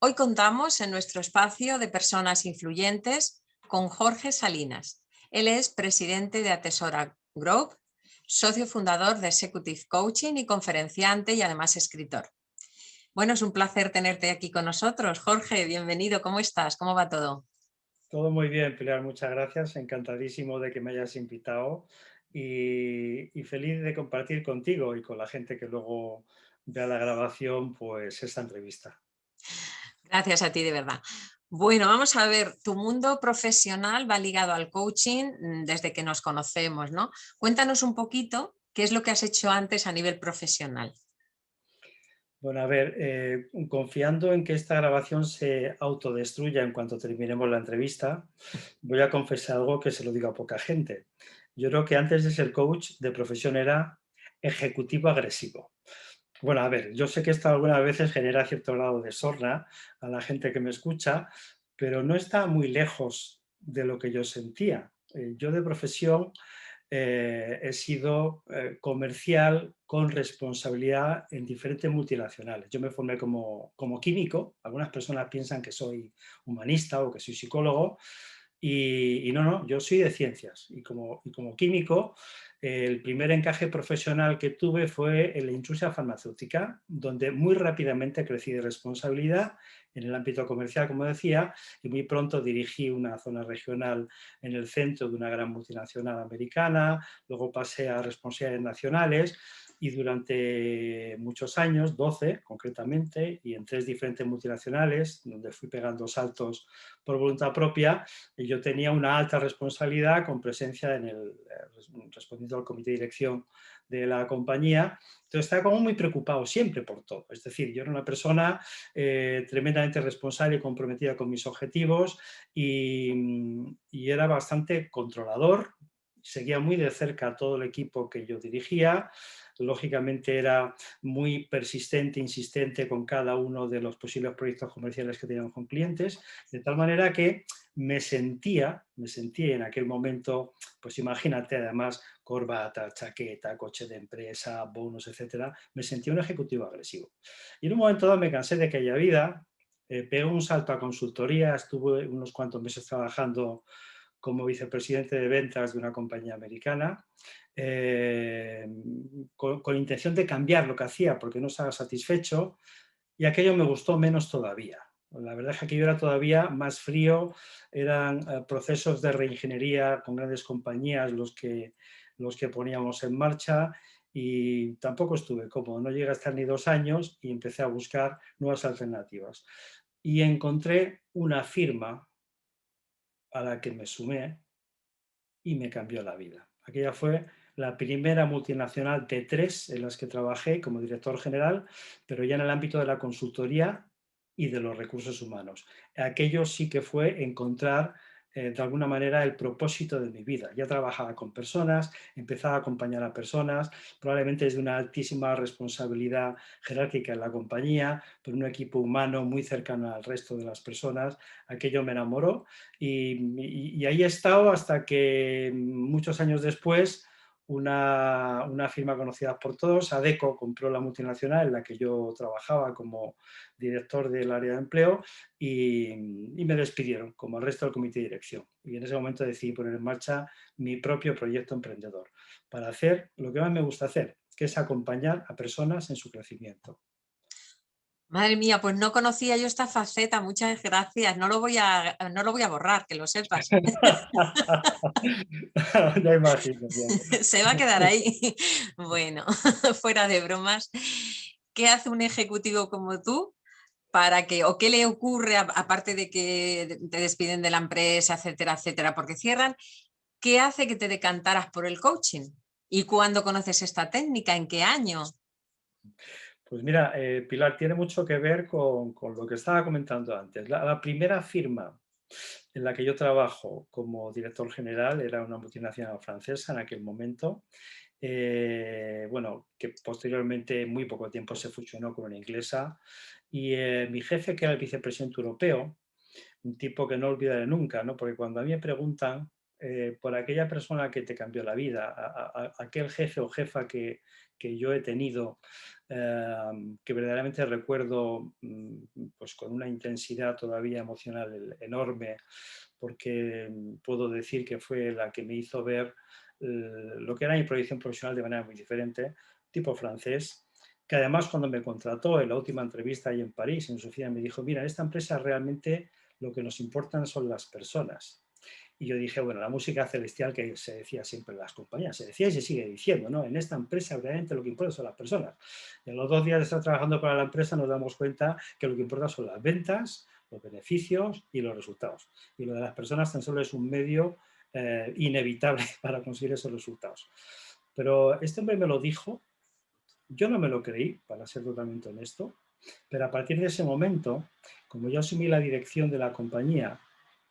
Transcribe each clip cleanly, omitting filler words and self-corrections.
Hoy contamos en nuestro espacio de personas influyentes con Jorge Salinas. Él es presidente de Atesora Group, socio fundador de Executive Coaching y conferenciante y además escritor. Bueno, es un placer tenerte aquí con nosotros. Jorge, bienvenido. ¿Cómo estás? ¿Cómo va todo? Todo muy bien, Pilar, muchas gracias. Encantadísimo de que me hayas invitado y feliz de compartir contigo y con la gente que luego vea la grabación, pues esta entrevista. Gracias a ti, de verdad. Bueno, vamos a ver, tu mundo profesional va ligado al coaching desde que nos conocemos, ¿no? Cuéntanos un poquito qué es lo que has hecho antes a nivel profesional. Bueno, a ver, confiando en que esta grabación se autodestruya en cuanto terminemos la entrevista, voy a confesar algo que se lo digo a poca gente. Yo creo que antes de ser coach de profesión era ejecutivo agresivo. Bueno, a ver, yo sé que esto algunas veces genera cierto grado de sorna a la gente que me escucha, pero no está muy lejos de lo que yo sentía. Yo de profesión he sido comercial con responsabilidad en diferentes multinacionales. Yo me formé como químico, algunas personas piensan que soy humanista o que soy psicólogo, y no, yo soy de ciencias y como químico el primer encaje profesional que tuve fue en la industria farmacéutica, donde muy rápidamente crecí de responsabilidad en el ámbito comercial, como decía, y muy pronto dirigí una zona regional en el centro de una gran multinacional americana, luego pasé a responsabilidades nacionales y durante muchos años, 12 concretamente, y en 3 diferentes multinacionales, donde fui pegando saltos por voluntad propia, yo tenía una alta responsabilidad con presencia en respondiendo al comité de dirección de la compañía. Entonces estaba como muy preocupado siempre por todo. Es decir, yo era una persona tremendamente responsable y comprometida con mis objetivos y era bastante controlador. Seguía muy de cerca a todo el equipo que yo dirigía. Lógicamente era muy persistente, insistente con cada uno de los posibles proyectos comerciales que teníamos con clientes, de tal manera que me sentía en aquel momento, pues imagínate, además, corbata, chaqueta, coche de empresa, bonos, etcétera, me sentía un ejecutivo agresivo. Y en un momento dado me cansé de aquella vida, pegué un salto a consultoría, estuve unos cuantos meses trabajando como vicepresidente de ventas de una compañía americana, con intención de cambiar lo que hacía porque no estaba satisfecho, y aquello me gustó menos todavía. La verdad es que aquello era todavía más frío, eran procesos de reingeniería con grandes compañías los que poníamos en marcha y tampoco estuve cómodo. No llegué a estar ni 2 años y empecé a buscar nuevas alternativas. Y encontré una firma a la que me sumé y me cambió la vida. Aquella fue la primera multinacional de 3 en las que trabajé como director general, pero ya en el ámbito de la consultoría y de los recursos humanos. Aquello sí que fue encontrar de alguna manera el propósito de mi vida. Ya trabajaba con personas, empezaba a acompañar a personas, probablemente desde una altísima responsabilidad jerárquica en la compañía, por un equipo humano muy cercano al resto de las personas. Aquello me enamoró y ahí he estado hasta que muchos años después una firma conocida por todos, Adecco, compró la multinacional en la que yo trabajaba como director del área de empleo y me despidieron, como al resto del comité de dirección. Y en ese momento decidí poner en marcha mi propio proyecto emprendedor para hacer lo que más me gusta hacer, que es acompañar a personas en su crecimiento. Madre mía, pues no conocía yo esta faceta, muchas gracias. No lo voy a borrar, que lo sepas. Ya imagino, bien. Se va a quedar ahí. Bueno, fuera de bromas, ¿qué hace un ejecutivo como tú para que, o qué le ocurre, aparte de que te despiden de la empresa, etcétera, etcétera, porque cierran, qué hace que te decantaras por el coaching? ¿Y cuándo conoces esta técnica? ¿En qué año? Pues mira, Pilar, tiene mucho que ver con lo que estaba comentando antes. La primera firma en la que yo trabajo como director general era una multinacional francesa en aquel momento, bueno, que posteriormente, muy poco tiempo, se fusionó con una inglesa. Y mi jefe, que era el vicepresidente europeo, un tipo que no olvidaré nunca, ¿no? Porque cuando a mí me preguntan por aquella persona que te cambió la vida, aquel jefe o jefa que yo he tenido, que verdaderamente recuerdo pues con una intensidad todavía emocional enorme, porque puedo decir que fue la que me hizo ver lo que era mi proyección profesional de manera muy diferente, tipo francés, que además cuando me contrató en la última entrevista ahí en París, en Sofía, me dijo, mira, en esta empresa realmente lo que nos importan son las personas. Y yo dije, bueno, la música celestial que se decía siempre en las compañías, se decía y se sigue diciendo, ¿no? En esta empresa realmente lo que importa son las personas. Y en los 2 días de estar trabajando para la empresa nos damos cuenta que lo que importa son las ventas, los beneficios y los resultados. Y lo de las personas tan solo es un medio inevitable para conseguir esos resultados. Pero este hombre me lo dijo, yo no me lo creí, para ser totalmente honesto, pero a partir de ese momento, como yo asumí la dirección de la compañía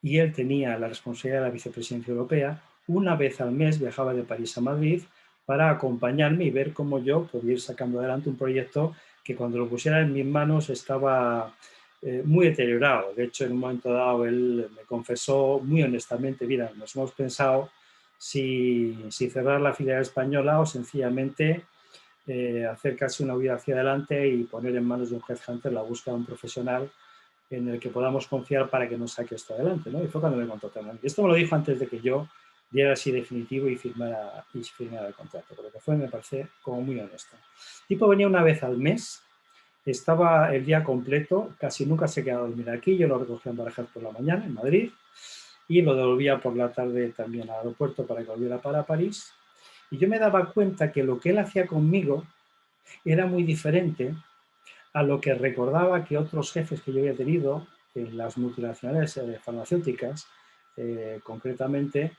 y él tenía la responsabilidad de la vicepresidencia europea, una vez al mes viajaba de París a Madrid para acompañarme y ver cómo yo podía ir sacando adelante un proyecto que cuando lo pusiera en mis manos estaba muy deteriorado. De hecho, en un momento dado él me confesó muy honestamente, mira, nos hemos pensado si cerrar la filial española o sencillamente hacer casi una huida hacia adelante y poner en manos de un headhunter la búsqueda de un profesional en el que podamos confiar para que nos saque esto adelante, ¿no? Y fue cuando me contrataron. Y esto me lo dijo antes de que yo diera así definitivo y firmara el contrato, pero que fue, me parece, como muy honesto. El tipo venía una vez al mes, estaba el día completo, casi nunca se quedaba a dormir aquí, yo lo recogía en Barajas por la mañana, en Madrid, y lo devolvía por la tarde también al aeropuerto para que volviera para París. Y yo me daba cuenta que lo que él hacía conmigo era muy diferente a lo que recordaba que otros jefes que yo había tenido en las multinacionales farmacéuticas, concretamente,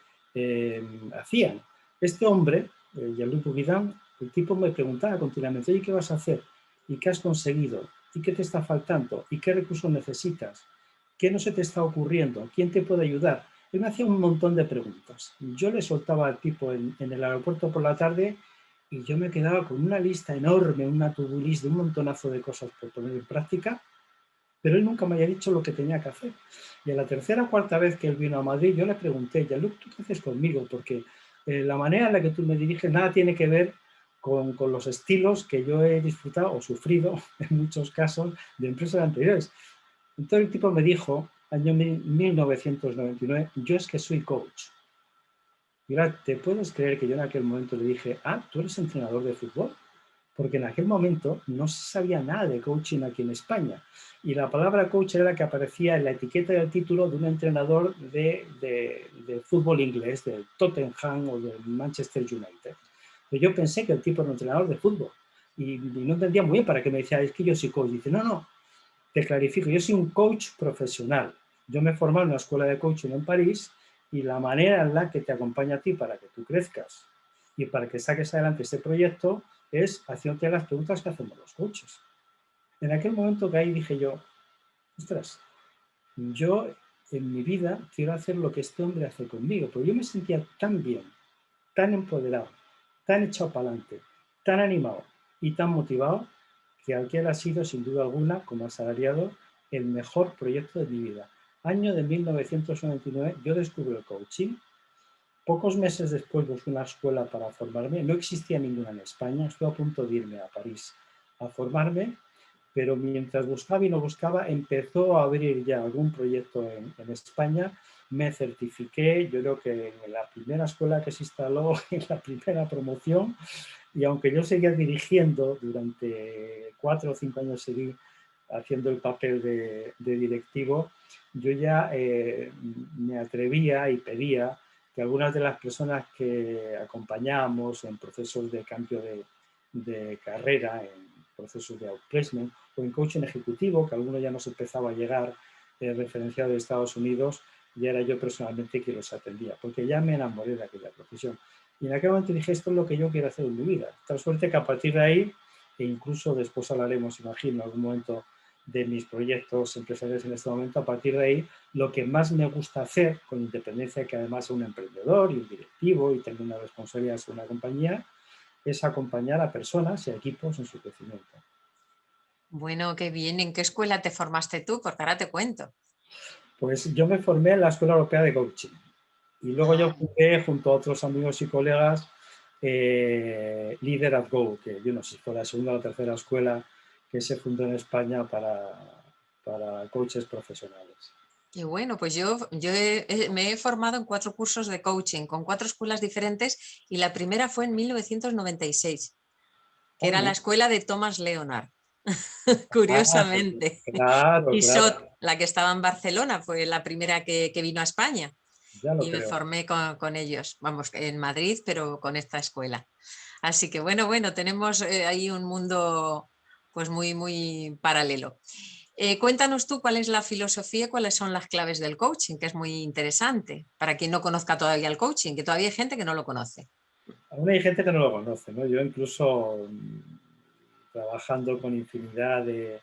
hacían. Este hombre, Jean-Luc Bouguidan, el tipo me preguntaba continuamente, oye, ¿qué vas a hacer? ¿Y qué has conseguido? ¿Y qué te está faltando? ¿Y qué recursos necesitas? ¿Qué no se te está ocurriendo? ¿Quién te puede ayudar? Él me hacía un montón de preguntas. Yo le soltaba al tipo en el aeropuerto por la tarde y yo me quedaba con una lista enorme, una to-do list de un montonazo de cosas por poner en práctica, pero él nunca me había dicho lo que tenía que hacer. Y a la tercera o cuarta vez que él vino a Madrid, yo le pregunté, Jean-Luc, ¿tú qué haces conmigo? Porque la manera en la que tú me diriges nada tiene que ver con los estilos que yo he disfrutado o sufrido en muchos casos de empresas anteriores. Entonces el tipo me dijo, año 1999, yo es que soy coach. Mira, ¿te puedes creer que yo en aquel momento le dije, ah, tú eres entrenador de fútbol? Porque en aquel momento no se sabía nada de coaching aquí en España. Y la palabra coach era la que aparecía en la etiqueta del título de un entrenador de fútbol inglés, del Tottenham o del Manchester United. Pero yo pensé que el tipo era un entrenador de fútbol. Y no entendía muy bien para qué me decía, es que yo soy coach. Dice, no, no, te clarifico, yo soy un coach profesional. Yo me he formado en una escuela de coaching en París y la manera en la que te acompaña a ti para que tú crezcas y para que saques adelante este proyecto es haciéndote las preguntas que hacemos los coaches. En aquel momento que ahí dije yo, ostras, yo en mi vida quiero hacer lo que este hombre hace conmigo, porque yo me sentía tan bien, tan empoderado, tan echado para adelante, tan animado y tan motivado que aquel ha sido sin duda alguna, como asalariado, el mejor proyecto de mi vida. Año de 1999 yo descubrí el coaching. Pocos meses después busqué una escuela para formarme. No existía ninguna en España. Estuve a punto de irme a París a formarme, pero mientras buscaba y no buscaba, empezó a abrir ya algún proyecto en España. Me certifiqué, yo creo que en la primera escuela que se instaló, en la primera promoción, y aunque yo seguía dirigiendo durante 4 o 5 años, seguí haciendo el papel de directivo, yo ya me atrevía y pedía que algunas de las personas que acompañábamos en procesos de cambio de carrera, en procesos de outplacement o en coaching ejecutivo, que algunos ya nos empezaba a llegar referenciado de Estados Unidos, y era yo personalmente quien los atendía, porque ya me enamoré de aquella profesión. Y en aquel momento dije, esto es lo que yo quiero hacer en mi vida. Tal suerte que a partir de ahí, e incluso después hablaremos, imagino, en algún momento de mis proyectos empresariales en este momento, a partir de ahí, lo que más me gusta hacer, con independencia de que además soy un emprendedor y un directivo y tengo una responsabilidad sobre una compañía, es acompañar a personas y a equipos en su crecimiento. Bueno, qué bien. ¿En qué escuela te formaste tú? Porque ahora te cuento. Pues yo me formé en la Escuela Europea de Coaching Y luego yo fundé, junto a otros amigos y colegas, Leader at Go, que yo no sé si fue la segunda o la tercera escuela que se fundó en España para coaches profesionales. Y bueno, pues yo me he formado en 4 cursos de coaching con 4 escuelas diferentes y la primera fue en 1996, que era la Oye, escuela de Thomas Leonard, ah, curiosamente. claro, Y claro, SOT, la que estaba en Barcelona, fue la primera que vino a España ya lo y me creo. formé con ellos, vamos, en Madrid, pero con esta escuela. Así que bueno, tenemos ahí un mundo pues muy paralelo. Cuéntanos tú cuál es la filosofía, cuáles son las claves del coaching, que es muy interesante para quien no conozca todavía el coaching, que todavía hay gente que no lo conoce. Aún hay gente que no lo conoce, ¿no? Yo incluso trabajando con infinidad de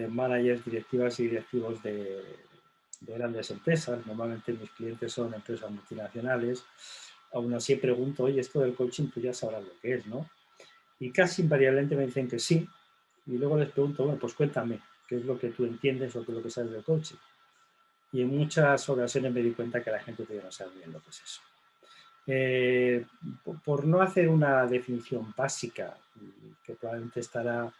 managers, directivas y directivos de grandes empresas, normalmente mis clientes son empresas multinacionales, aún así pregunto, oye, esto del coaching tú ya sabrás lo que es, ¿no? Y casi invariablemente me dicen que sí, y luego les pregunto, bueno, pues cuéntame, ¿qué es lo que tú entiendes o qué es lo que sabes del coaching? Y en muchas ocasiones me di cuenta que la gente todavía no sabe bien lo que es eso. Eh, por no hacer una definición básica, que probablemente estará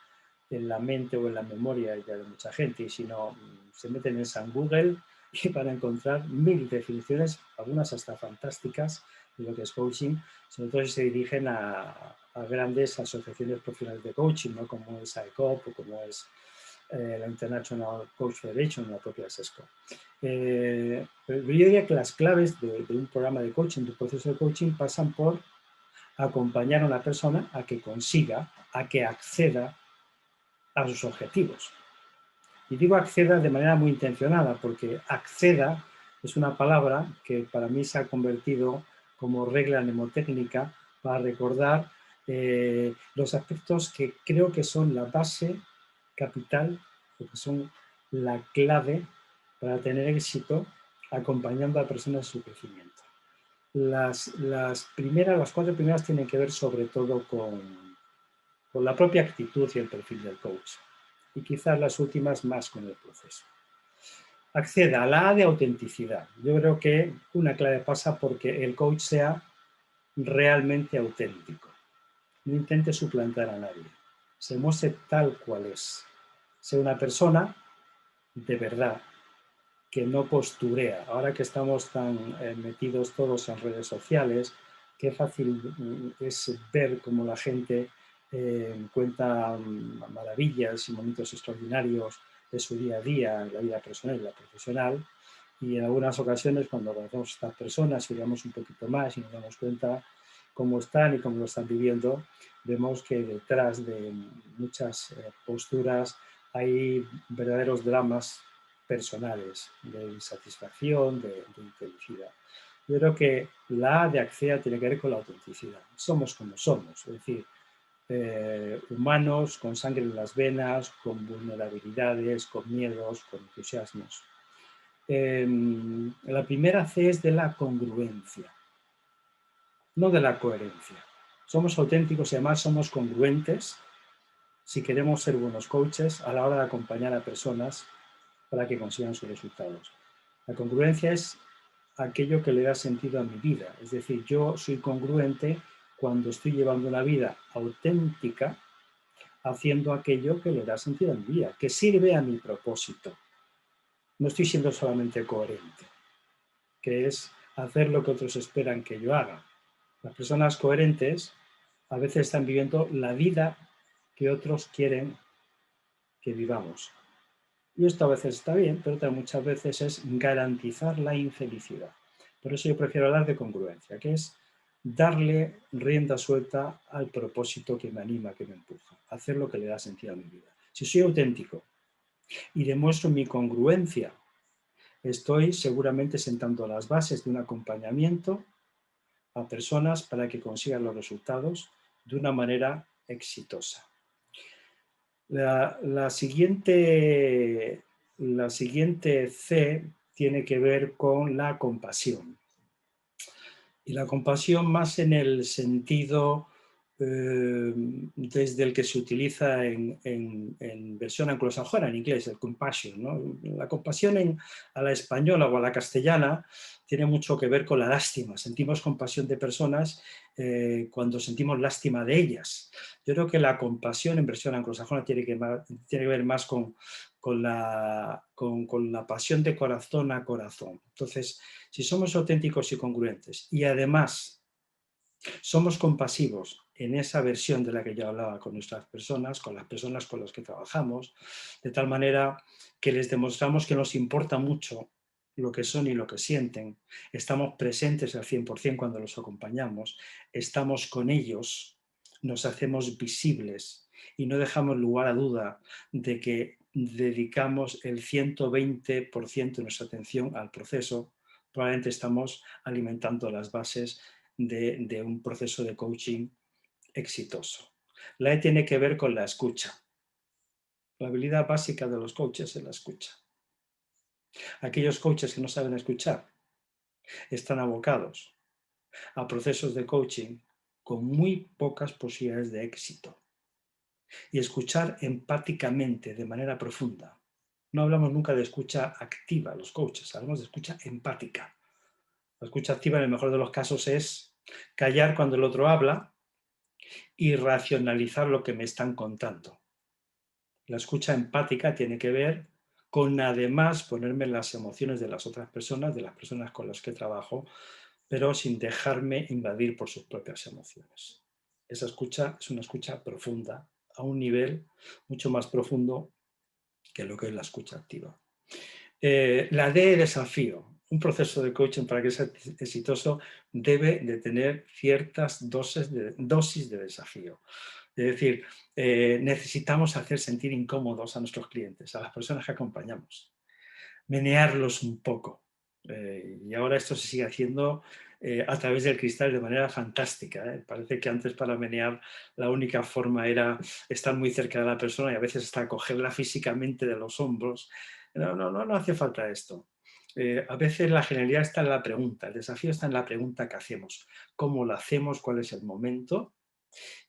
en la mente o en la memoria ya de mucha gente, y si no, se meten en San Google y van a encontrar 1000 definiciones, algunas hasta fantásticas, de lo que es coaching, sobre todo si se dirigen a grandes asociaciones profesionales de coaching, ¿no? Como es ICOP o como es la International Coach Federation, la propia SESCO. Pero yo diría que las claves de un programa de coaching, de un proceso de coaching, pasan por acompañar a una persona a que consiga, a que acceda a sus objetivos. Y digo acceda de manera muy intencionada, porque acceda es una palabra que para mí se ha convertido como regla mnemotécnica para recordar los aspectos que creo que son la base capital, o que son la clave para tener éxito acompañando a personas en su crecimiento. Las 4 primeras tienen que ver sobre todo con la propia actitud y el perfil del coach. Y quizás las últimas más con el proceso. Acceda a la A de autenticidad. Yo creo que una clave pasa porque el coach sea realmente auténtico. No intente suplantar a nadie. Se muestre tal cual es. Sea una persona de verdad, que no posturea. Ahora que estamos tan metidos todos en redes sociales, qué fácil es ver cómo la gente cuenta maravillas y momentos extraordinarios de su día a día, en la vida personal y la profesional. Y en algunas ocasiones, cuando conocemos a estas personas y veamos un poquito más y nos damos cuenta cómo están y cómo lo están viviendo, vemos que detrás de muchas posturas hay verdaderos dramas personales, de insatisfacción, de infelicidad. Yo creo que la A de Accea tiene que ver con la autenticidad. Somos como somos, es decir, humanos, con sangre en las venas, con vulnerabilidades, con miedos, con entusiasmos. La primera C es de la congruencia, no de la coherencia. Somos auténticos y además somos congruentes si queremos ser buenos coaches a la hora de acompañar a personas para que consigan sus resultados. La congruencia es aquello que le da sentido a mi vida. Es decir, yo soy congruente cuando estoy llevando una vida auténtica, haciendo aquello que le da sentido a mi vida, que sirve a mi propósito. No estoy siendo solamente coherente, que es hacer lo que otros esperan que yo haga. Las personas coherentes a veces están viviendo la vida que otros quieren que vivamos. Y esto a veces está bien, pero también muchas veces es garantizar la infelicidad. Por eso yo prefiero hablar de congruencia, que es darle rienda suelta al propósito que me anima, que me empuja, hacer lo que le da sentido a mi vida. Si soy auténtico y demuestro mi congruencia, estoy seguramente sentando las bases de un acompañamiento a personas para que consigan los resultados de una manera exitosa. La siguiente C tiene que ver con la compasión. Y la compasión más en el sentido desde el que se utiliza en versión anglosajona, en inglés, el compassion, ¿no? La compasión a la española o a la castellana tiene mucho que ver con la lástima. Sentimos compasión de personas cuando sentimos lástima de ellas. Yo creo que la compasión en versión anglosajona tiene que ver más con la pasión de corazón a corazón. Entonces, si somos auténticos y congruentes y además somos compasivos en esa versión de la que yo hablaba con nuestras personas, con las personas con las que trabajamos, de tal manera que les demostramos que nos importa mucho lo que son y lo que sienten, estamos presentes al 100% cuando los acompañamos, estamos con ellos, nos hacemos visibles y no dejamos lugar a duda de que dedicamos el 120% de nuestra atención al proceso, probablemente estamos alimentando las bases de un proceso de coaching exitoso. La E tiene que ver con la escucha. La habilidad básica de los coaches es la escucha. Aquellos coaches que no saben escuchar están abocados a procesos de coaching con muy pocas posibilidades de éxito. Y escuchar empáticamente, de manera profunda. No hablamos nunca de escucha activa, los coaches, hablamos de escucha empática. La escucha activa, en el mejor de los casos, es callar cuando el otro habla y racionalizar lo que me están contando. La escucha empática tiene que ver con además ponerme en las emociones de las otras personas, de las personas con las que trabajo, pero sin dejarme invadir por sus propias emociones. Esa escucha es una escucha profunda, a un nivel mucho más profundo que lo que es la escucha activa. La D, desafío. Un proceso de coaching, para que sea exitoso, debe de tener ciertas dosis de desafío. Es decir, necesitamos hacer sentir incómodos a nuestros clientes, a las personas que acompañamos, menearlos un poco. Y ahora esto se sigue haciendo a través del cristal de manera fantástica. Parece que antes, para menear, la única forma era estar muy cerca de la persona y a veces hasta cogerla físicamente de los hombros. No hace falta esto. A veces la genialidad está en la pregunta, el desafío está en la pregunta que hacemos. ¿Cómo lo hacemos? ¿Cuál es el momento?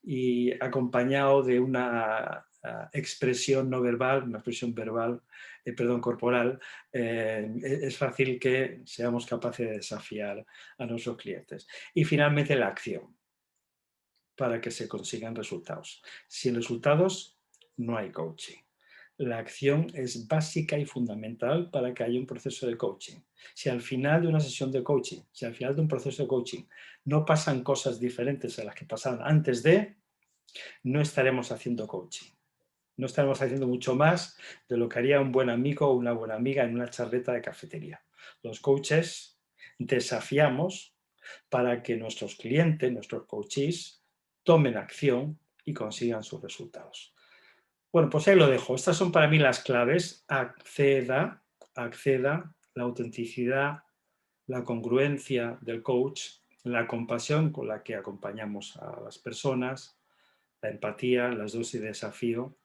Y acompañado de una expresión no verbal, una expresión verbal, corporal, es fácil que seamos capaces de desafiar a nuestros clientes. Y finalmente la acción, para que se consigan resultados. Sin resultados no hay coaching. La acción es básica y fundamental para que haya un proceso de coaching. Si al final de una sesión de coaching, si al final de un proceso de coaching no pasan cosas diferentes a las que pasaron antes de, no estaremos haciendo coaching. No estaremos haciendo mucho más de lo que haría un buen amigo o una buena amiga en una charleta de cafetería. Los coaches desafiamos para que nuestros clientes, nuestros coaches, tomen acción y consigan sus resultados. Bueno, pues ahí lo dejo. Estas son para mí las claves. Acceda, la autenticidad, la congruencia del coach, la compasión con la que acompañamos a las personas, la empatía, las dosis de desafío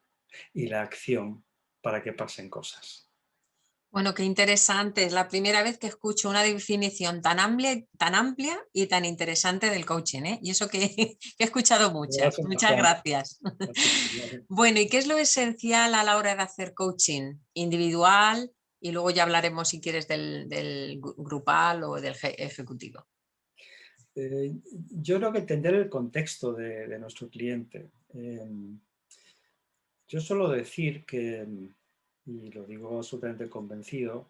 y la acción para que pasen cosas. Bueno, qué interesante. Es la primera vez que escucho una definición tan amplia y tan interesante del coaching, ¿eh? Y eso que, que he escuchado muchas. Muchas gracias. Bueno, ¿y qué es lo esencial a la hora de hacer coaching individual? Y luego ya hablaremos, si quieres, del grupal o del ejecutivo. Yo creo que entender el contexto de nuestro cliente. Yo suelo decir que, y lo digo absolutamente convencido,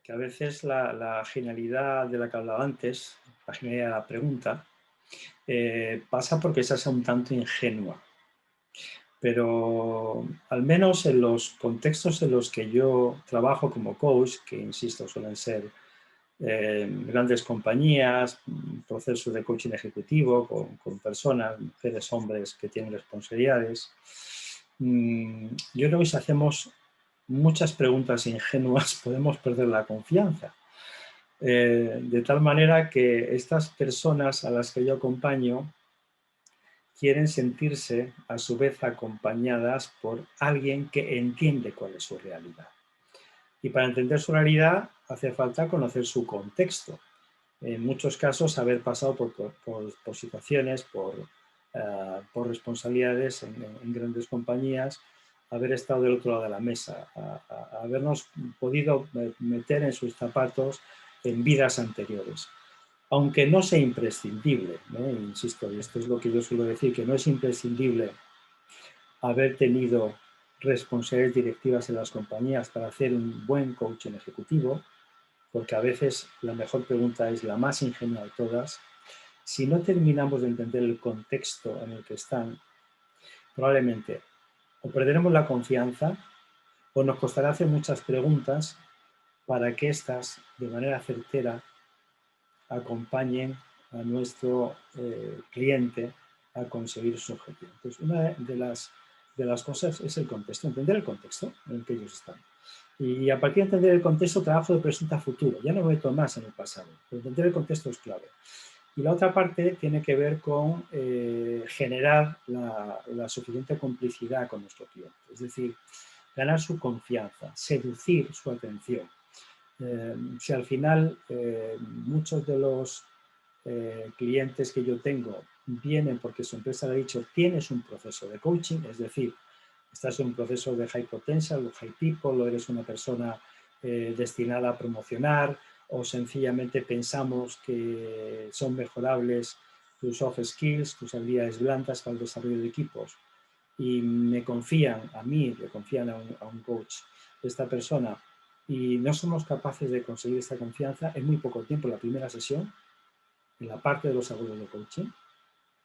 que a veces la genialidad de la que hablaba antes, la genialidad de la pregunta, pasa porque esa es un tanto ingenua. Pero al menos en los contextos en los que yo trabajo como coach, que insisto suelen ser grandes compañías, procesos de coaching ejecutivo con personas, mujeres, hombres que tienen responsabilidades, yo creo que si hacemos muchas preguntas ingenuas podemos perder la confianza. De tal manera que estas personas a las que yo acompaño quieren sentirse a su vez acompañadas por alguien que entiende cuál es su realidad. Y para entender su realidad hace falta conocer su contexto. En muchos casos haber pasado por situaciones, por por responsabilidades en grandes compañías, haber estado del otro lado de la mesa, habernos podido meter en sus zapatos en vidas anteriores. Aunque no sea imprescindible, ¿no? Insisto, y esto es lo que yo suelo decir, que no es imprescindible haber tenido responsabilidades directivas en las compañías para hacer un buen coaching ejecutivo, porque a veces la mejor pregunta es la más ingenua de todas. Si no terminamos de entender el contexto en el que están, probablemente o perderemos la confianza o nos costará hacer muchas preguntas para que éstas, de manera certera, acompañen a nuestro cliente a conseguir su objetivo. Entonces, una de las cosas es el contexto, entender el contexto en el que ellos están. Y a partir de entender el contexto, trabajo de presente a futuro. Ya no me meto más en el pasado, pero entender el contexto es clave. Y la otra parte tiene que ver con generar la suficiente complicidad con nuestro cliente. Es decir, ganar su confianza, seducir su atención. Si al final muchos de los clientes que yo tengo vienen porque su empresa le ha dicho tienes un proceso de coaching, es decir, estás en un proceso de high potential o high people, o eres una persona destinada a promocionar, o sencillamente pensamos que son mejorables tus soft skills, tus habilidades blandas para el desarrollo de equipos, y me confían a mí, le confían a un coach de esta persona, y no somos capaces de conseguir esta confianza en muy poco tiempo, en la primera sesión, en la parte de los agudos de coaching.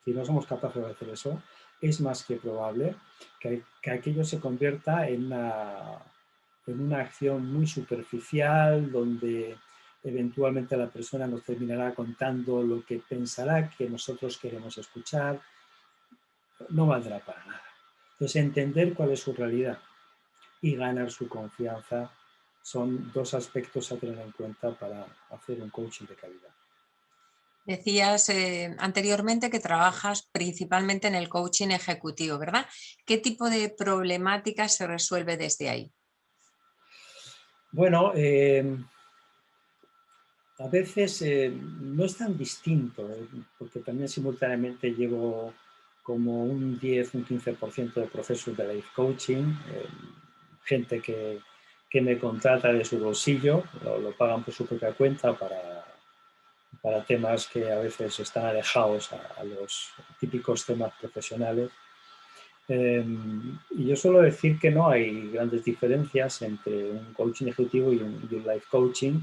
Si no somos capaces de hacer eso, es más que probable que aquello se convierta en una acción muy superficial, donde eventualmente la persona nos terminará contando lo que pensará que nosotros queremos escuchar. No valdrá para nada. Entonces, entender cuál es su realidad y ganar su confianza son dos aspectos a tener en cuenta para hacer un coaching de calidad. Decías anteriormente que trabajas principalmente en el coaching ejecutivo, ¿verdad? ¿Qué tipo de problemáticas se resuelve desde ahí? Bueno, a veces no es tan distinto, porque también simultáneamente llevo como un 10, un 15% de procesos de life coaching, gente que me contrata de su bolsillo, lo pagan por su propia cuenta para temas que a veces están alejados a los típicos temas profesionales. Y yo suelo decir que no hay grandes diferencias entre un coaching ejecutivo y un life coaching,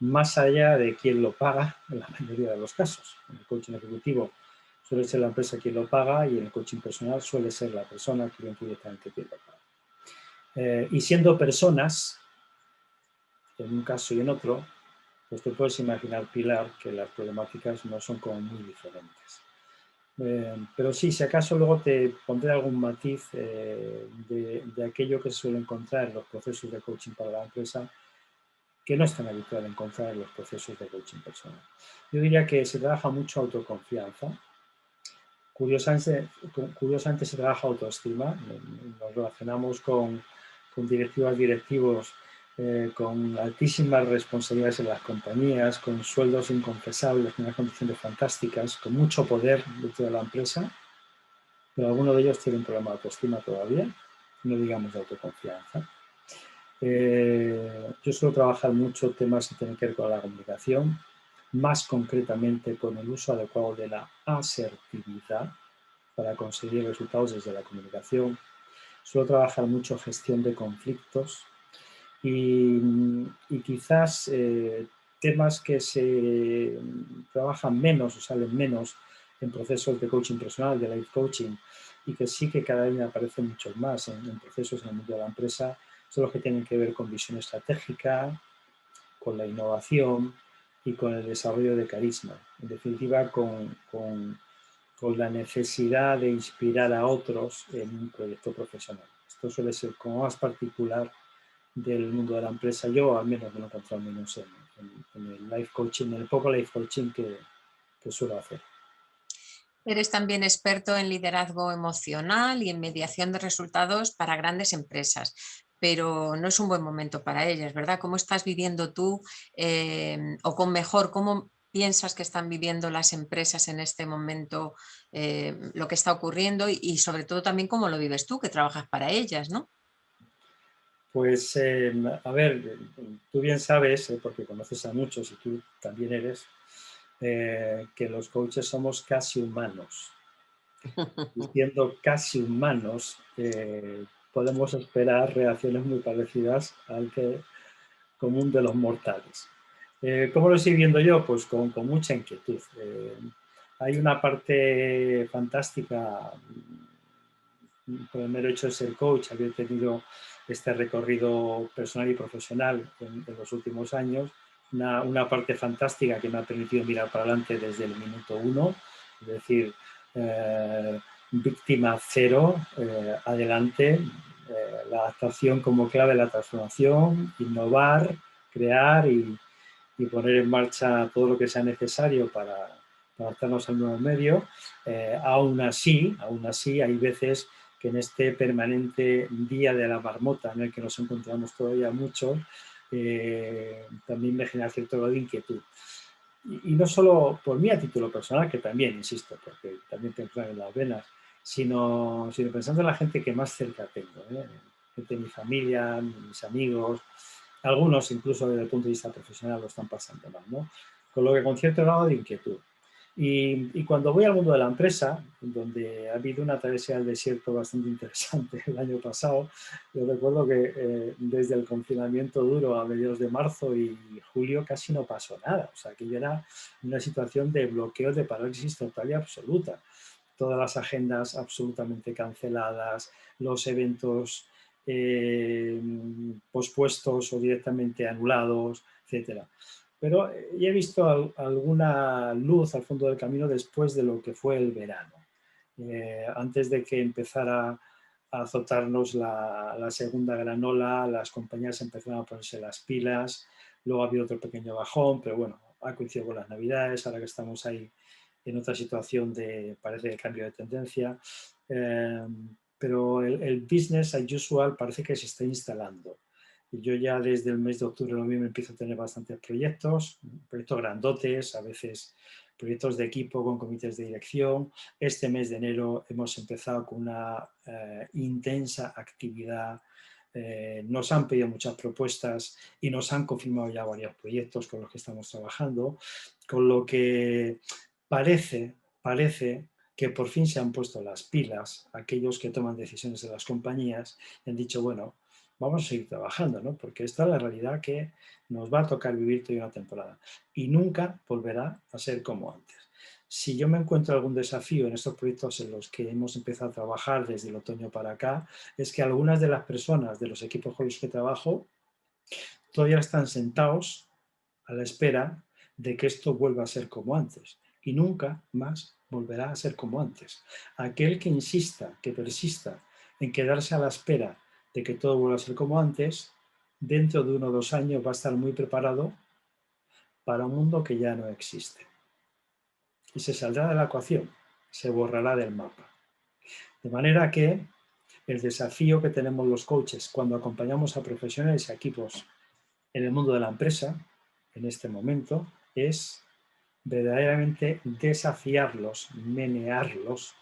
más allá de quién lo paga en la mayoría de los casos. En el coaching ejecutivo suele ser la empresa quien lo paga y en el coaching personal suele ser la persona, el cliente directamente quien lo paga. Y siendo personas, en un caso y en otro, pues te puedes imaginar, Pilar, que las problemáticas no son como muy diferentes. Pero sí, si acaso luego te pondré algún matiz de aquello que se suele encontrar en los procesos de coaching para la empresa, que no es tan habitual encontrar en los procesos de coaching personal. Yo diría que se trabaja mucho autoconfianza. Curiosamente se trabaja autoestima. Nos relacionamos con directivos con altísimas responsabilidades en las compañías, con sueldos inconfesables, con unas condiciones fantásticas, con mucho poder dentro de la empresa, pero algunos de ellos tienen un problema de autoestima todavía, no digamos de autoconfianza. Yo suelo trabajar mucho temas que tienen que ver con la comunicación, más concretamente con el uso adecuado de la asertividad para conseguir resultados desde la comunicación. Suelo trabajar mucho gestión de conflictos y quizás temas que se trabajan menos o salen menos en procesos de coaching personal, de life coaching, y que sí que cada vez me aparecen muchos más en procesos en el mundo de la empresa, son los que tienen que ver con visión estratégica, con la innovación y con el desarrollo de carisma. En definitiva, con la necesidad de inspirar a otros en un proyecto profesional. Esto suele ser como más particular del mundo de la empresa. Yo al menos me lo he encontrado menos en el life coaching, en el poco life coaching que suelo hacer. Eres también experto en liderazgo emocional y en mediación de resultados para grandes empresas, pero no es un buen momento para ellas, ¿verdad? ¿Cómo estás viviendo tú o con mejor, cómo piensas que están viviendo las empresas en este momento, lo que está ocurriendo y sobre todo también cómo lo vives tú, que trabajas para ellas, ¿no? Pues, a ver, tú bien sabes, porque conoces a muchos y tú también eres, que los coaches somos casi humanos. Y siendo casi humanos, podemos esperar reacciones muy parecidas al que común de los mortales. ¿Cómo lo estoy viendo yo? Pues con mucha inquietud. Hay una parte fantástica por el mero hecho de ser coach, haber tenido este recorrido personal y profesional en los últimos años, una parte fantástica que me ha permitido mirar para adelante desde el minuto uno, es decir, víctima cero, adelante, la adaptación como clave de la transformación, innovar, crear y poner en marcha todo lo que sea necesario para adaptarnos al nuevo medio. Aún así, hay veces que en este permanente día de la marmota en el que nos encontramos todavía muchos, también me genera cierto grado de inquietud. Y no solo por mí a título personal, que también, insisto, porque también te entran en las venas, sino pensando en la gente que más cerca tengo, gente de mi familia, mis amigos, algunos incluso desde el punto de vista profesional lo están pasando mal, ¿no? Con lo que con cierto grado de inquietud. Y cuando voy al mundo de la empresa, donde ha habido una travesía del desierto bastante interesante el año pasado, yo recuerdo que desde el confinamiento duro a mediados de marzo y julio casi no pasó nada. O sea, que yo era una situación de bloqueo, de parálisis total y absoluta. Todas las agendas absolutamente canceladas, los eventos pospuestos o directamente anulados, etcétera. Pero he visto alguna luz al fondo del camino después de lo que fue el verano. Antes de que empezara a azotarnos la segunda gran ola, las compañías empezaron a ponerse las pilas, luego ha habido otro pequeño bajón, pero bueno, ha coincidido con las navidades, ahora que estamos ahí en otra situación de, parece, de cambio de tendencia. Pero el business as usual parece que se está instalando. Yo ya desde el mes de octubre, noviembre empiezo a tener bastantes proyectos grandotes, a veces proyectos de equipo con comités de dirección. Este mes de enero hemos empezado con una intensa actividad. Nos han pedido muchas propuestas y nos han confirmado ya varios proyectos con los que estamos trabajando, con lo que parece que por fin se han puesto las pilas aquellos que toman decisiones en las compañías y han dicho, bueno, vamos a seguir trabajando, ¿no? Porque esta es la realidad que nos va a tocar vivir toda una temporada y nunca volverá a ser como antes. Si yo me encuentro algún desafío en estos proyectos en los que hemos empezado a trabajar desde el otoño para acá, es que algunas de las personas de los equipos con los que trabajo todavía están sentados a la espera de que esto vuelva a ser como antes y nunca más volverá a ser como antes. Aquel que insista, que persista en quedarse a la espera de que todo vuelva a ser como antes, dentro de 1 o 2 años va a estar muy preparado para un mundo que ya no existe. Y se saldrá de la ecuación, se borrará del mapa. De manera que el desafío que tenemos los coaches cuando acompañamos a profesionales y a equipos en el mundo de la empresa, en este momento, es verdaderamente desafiarlos, menearlos,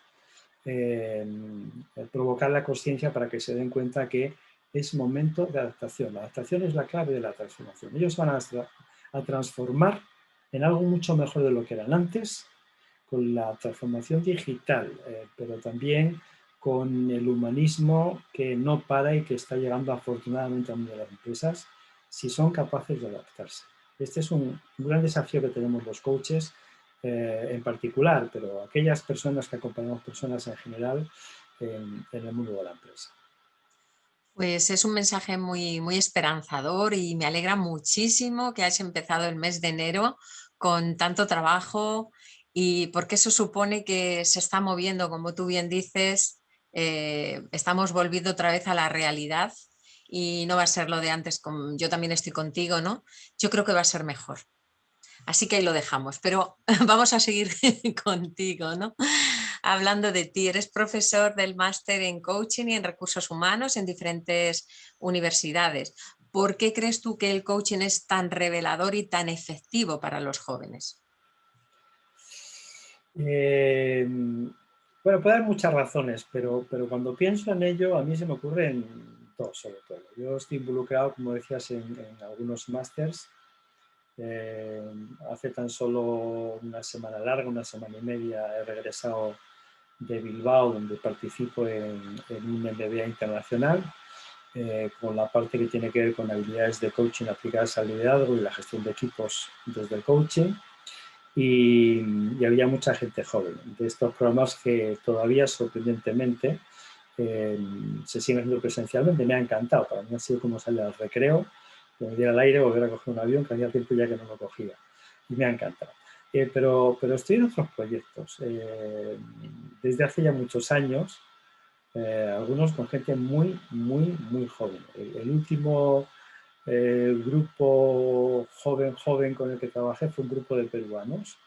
provocar la conciencia para que se den cuenta que es momento de adaptación. La adaptación es la clave de la transformación. Ellos van a transformar en algo mucho mejor de lo que eran antes, con la transformación digital, pero también con el humanismo que no para y que está llegando afortunadamente a muchas de las empresas, si son capaces de adaptarse. Este es un gran desafío que tenemos los coaches en particular, pero aquellas personas que acompañamos personas en general en el mundo de la empresa. Pues es un mensaje muy, muy esperanzador y me alegra muchísimo que hayas empezado el mes de enero con tanto trabajo y porque eso supone que se está moviendo, como tú bien dices, estamos volviendo otra vez a la realidad y no va a ser lo de antes, yo también estoy contigo, ¿no? Yo creo que va a ser mejor. Así que ahí lo dejamos, pero vamos a seguir contigo, ¿no? Hablando de ti, eres profesor del máster en coaching y en recursos humanos en diferentes universidades. ¿Por qué crees tú que el coaching es tan revelador y tan efectivo para los jóvenes? Eh, bueno, puede haber muchas razones, pero cuando pienso en ello, a mí se me ocurren dos, sobre todo. Yo estoy involucrado, como decías, en algunos másters. Eh, Hace tan solo una semana larga, una semana y media, he regresado de Bilbao, donde participo en un MBA internacional, con la parte que tiene que ver con habilidades de coaching aplicadas al liderazgo y la gestión de equipos desde el coaching. Y había mucha gente joven de estos programas que todavía sorprendentemente se siguen haciendo presencialmente. Me ha encantado, para mí ha sido como salir al recreo, volver al aire, volver a coger un avión, que hacía tiempo ya que no lo cogía, y me ha encantado. Pero estoy en otros proyectos. Desde hace ya muchos años, algunos con gente muy, muy, muy joven. El último grupo joven con el que trabajé fue un grupo de peruanos,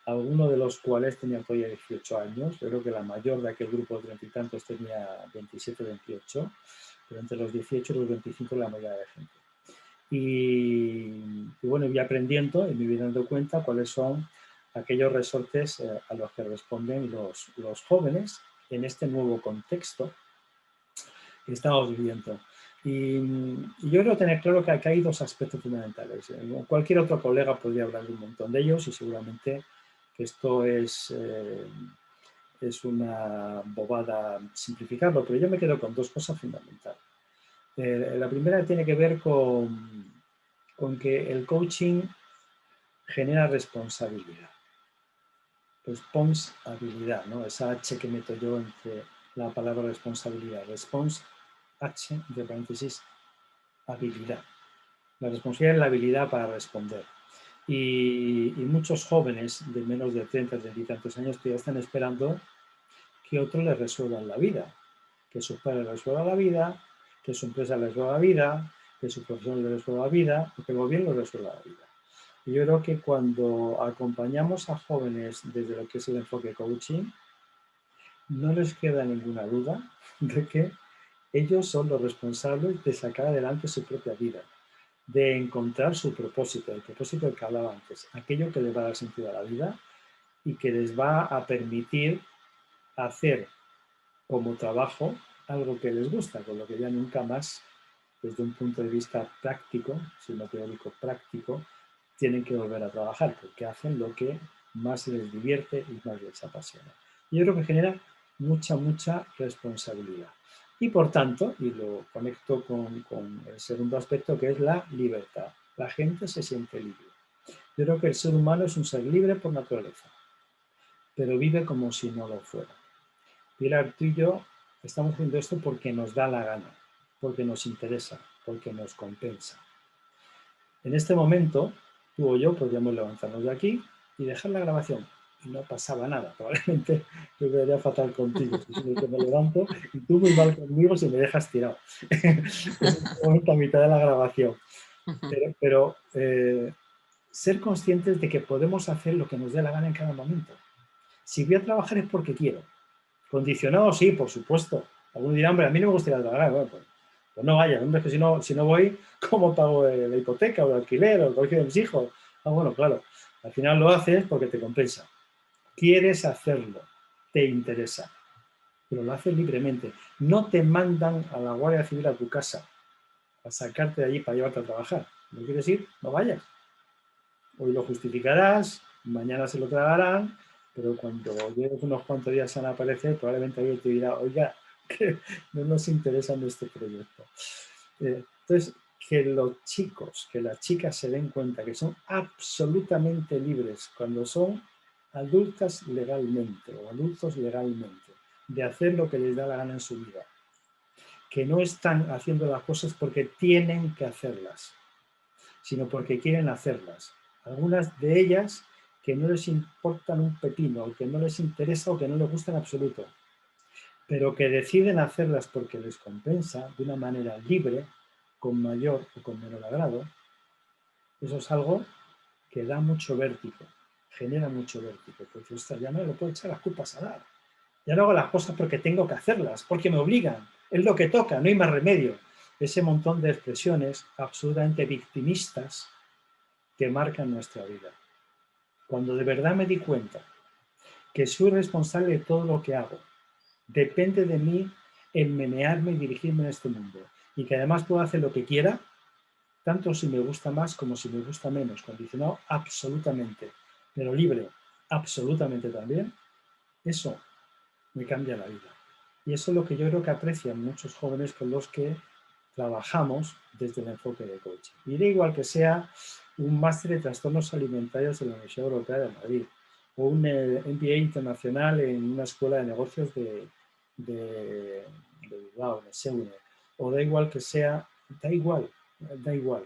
algunos de los cuales tenían todavía 18 años. Yo creo que la mayor de aquel grupo de 30 y tantos tenía 27, 28, pero entre los 18 y los 25 la mayoría de gente. Y bueno, voy aprendiendo y me voy dando cuenta cuáles son aquellos resortes a los que responden los jóvenes en este nuevo contexto que estamos viviendo. Y yo creo tener claro que hay dos aspectos fundamentales. Cualquier otro colega podría hablar de un montón de ellos y seguramente que esto es una bobada simplificarlo, pero yo me quedo con dos cosas fundamentales. La primera tiene que ver con que el coaching genera responsabilidad. Responsabilidad, ¿no? Esa H que meto yo entre la palabra responsabilidad. Response, H, entre paréntesis, habilidad. La responsabilidad es la habilidad para responder. Y muchos jóvenes de menos de 30, 30 y tantos años que ya están esperando que otros les resuelvan la vida. Que sus padres les resuelvan la vida, que su empresa les resuelva la vida, que su profesor les resuelva la vida, o que el gobierno les resuelva la vida. Y yo creo que cuando acompañamos a jóvenes desde lo que es el enfoque coaching, no les queda ninguna duda de que ellos son los responsables de sacar adelante su propia vida, de encontrar su propósito, el propósito del que hablaba antes, aquello que les va a dar sentido a la vida y que les va a permitir hacer como trabajo algo que les gusta, con lo que ya nunca más, desde un punto de vista práctico, sino teórico práctico, tienen que volver a trabajar, porque hacen lo que más les divierte y más les apasiona. Y yo creo que genera mucha, mucha responsabilidad. Y por tanto, y lo conecto con el segundo aspecto, que es la libertad. La gente se siente libre. Yo creo que el ser humano es un ser libre por naturaleza, pero vive como si no lo fuera. Pilar, tú y yo estamos haciendo esto porque nos da la gana, porque nos interesa, porque nos compensa. En este momento, tú o yo podríamos levantarnos de aquí y dejar la grabación. Y no pasaba nada. Probablemente yo quedaría fatal contigo si que me levanto y tú muy mal conmigo si me dejas tirado. En este momento a mitad de la grabación. Pero ser conscientes de que podemos hacer lo que nos dé la gana en cada momento. Si voy a trabajar es porque quiero. Condicionado, sí, por supuesto. Algunos dirán, hombre, a mí no me gustaría trabajar. Bueno, pues no vaya, hombre, es que si no voy, ¿cómo pago la hipoteca o el alquiler o el colegio de mis hijos? Ah, bueno, claro. Al final lo haces porque te compensa. Quieres hacerlo, te interesa, pero lo haces libremente. No te mandan a la Guardia Civil a tu casa a sacarte de allí para llevarte a trabajar. ¿No quieres ir? No vayas. Hoy lo justificarás, mañana se lo tragarán, pero cuando lleves unos cuantos días a aparecer, probablemente alguien te dirá, oiga, que no nos interesa en este proyecto. Entonces, que los chicos, que las chicas se den cuenta que son absolutamente libres cuando son adultas legalmente o adultos legalmente, de hacer lo que les da la gana en su vida, que no están haciendo las cosas porque tienen que hacerlas, sino porque quieren hacerlas. Algunas de ellas que no les importan un pepino, o que no les interesa o que no les gusta en absoluto, pero que deciden hacerlas porque les compensa de una manera libre, con mayor o con menor agrado. Eso es algo que da mucho vértigo, genera mucho vértigo, porque ya no le puedo echar las culpas a nada. Ya no hago las cosas porque tengo que hacerlas, porque me obligan, es lo que toca, no hay más remedio. Ese montón de expresiones absolutamente victimistas que marcan nuestra vida. Cuando de verdad me di cuenta que soy responsable de todo lo que hago. Depende de mí el menearme y dirigirme en este mundo. Y que además puedo hacer lo que quiera, tanto si me gusta más como si me gusta menos, condicionado absolutamente, pero libre absolutamente también, eso me cambia la vida. Y eso es lo que yo creo que aprecian muchos jóvenes con los que trabajamos desde el enfoque de coaching. Y da igual que sea un máster de trastornos alimentarios de la Universidad Europea de Madrid o un MBA internacional en una escuela de negocios de Bilbao, de Seune, o da igual que sea, da igual, da igual.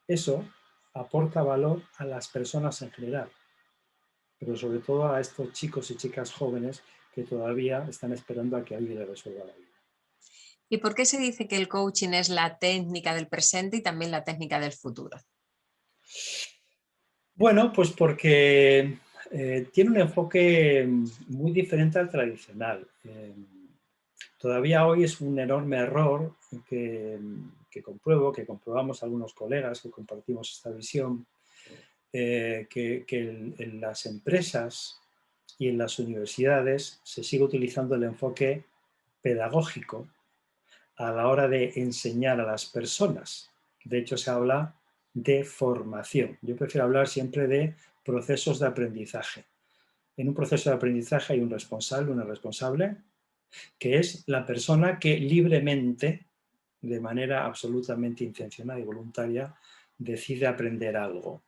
Eso aporta valor a las personas en general, pero sobre todo a estos chicos y chicas jóvenes que todavía están esperando a que alguien les resuelva la vida. ¿Y por qué se dice que el coaching es la técnica del presente y también la técnica del futuro? Bueno, pues porque tiene un enfoque muy diferente al tradicional. Todavía hoy es un enorme error que comprobamos algunos colegas que compartimos esta visión, que en las empresas y en las universidades se sigue utilizando el enfoque pedagógico a la hora de enseñar a las personas. De hecho, se habla de formación. Yo prefiero hablar siempre de procesos de aprendizaje. En un proceso de aprendizaje hay un responsable, una responsable, que es la persona que libremente, de manera absolutamente intencionada y voluntaria, decide aprender algo.